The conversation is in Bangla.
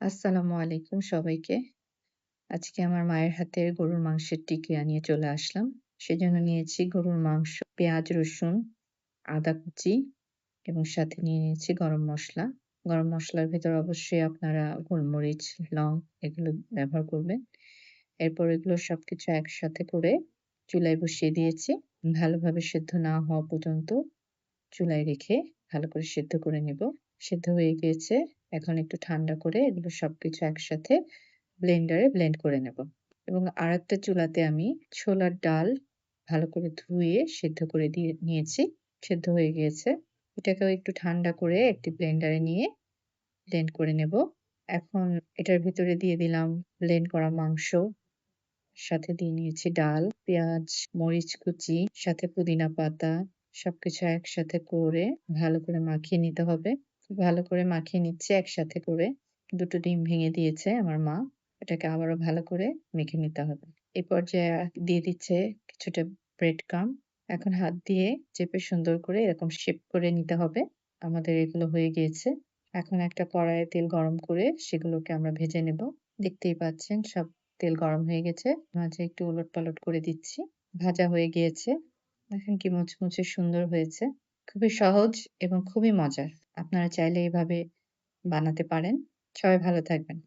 আসসালামু আলাইকুম সবাইকে। আজকে আমার মায়ের হাতের গরুর মাংসের টিকিয়া নিয়ে চলে আসলাম। সেজন্য নিয়েছি গরুর মাংস, পেঁয়াজ, রসুন, আদা কুচি এবং সাথে নিয়ে নিয়েছি গরম মসলা। গরম মসলার ভেতর অবশ্যই আপনারা গোলমরিচ, লং এগুলো ব্যবহার করবেন। এরপর এগুলো সবকিছু একসাথে করে চুলায় বসিয়ে দিয়েছি। ভালোভাবে সেদ্ধ না হওয়া পর্যন্ত চুলায় রেখে ভালো করে সেদ্ধ করে নেব। সেদ্ধ হয়ে গিয়েছে। এখন একটু ঠান্ডা করে এগুলো সবকিছু একসাথে ব্লেন্ডারে ব্লেন্ড করে নেব। এবং আরেকটা চুলাতে আমি ছোলার ডাল ভালো করে ধুয়ে সেদ্ধ করে দিয়ে নিয়েছি। সেদ্ধ হয়ে গিয়েছে। এটাকেও একটু ঠান্ডা করে একটি ব্লেন্ডারে নিয়ে ব্লেন্ড করে নেব। এখন এটার ভিতরে দিয়ে দিলাম ব্লেন্ড করা মাংস, সাথে দিয়ে নিয়েছি ডাল, পেঁয়াজ, মরিচ কুচি, সাথে পুদিনা পাতা সবকিছু একসাথে করে ভালো করে মাখিয়ে নিতে হবে। ভালো করে মাখিয়ে নিচ্ছি একসাথে করে। ২ টো ডিম ভেঙে দিয়েছে আমার মা। এটাকে আবারও ভালো করে মেখে নিতে হবে। এই পর্যায়ে দিয়ে দিচ্ছে কিছুটা ব্রেড ক্রাম্ব। এখন হাত দিয়ে চেপে সুন্দর করে এরকম শেপ করে নিতে হবে। আমাদের এগুলো হয়ে গিয়েছে। এখন একটা কড়াইয়ে তেল গরম করে সেগুলোকে আমরা ভেজে নেব। দেখতেই পাচ্ছেন সব তেল গরম হয়ে গেছে। মাঝে একটু ওলটপালট করে দিচ্ছি। ভাজা হয়ে গিয়েছে। দেখেন কি মুচমুচে সুন্দর হয়েছে। খুবই সহজ এবং খুবই মজার। আপনারা চাইলে এভাবে বানাতে পারেন। সবাই ভালো থাকবেন।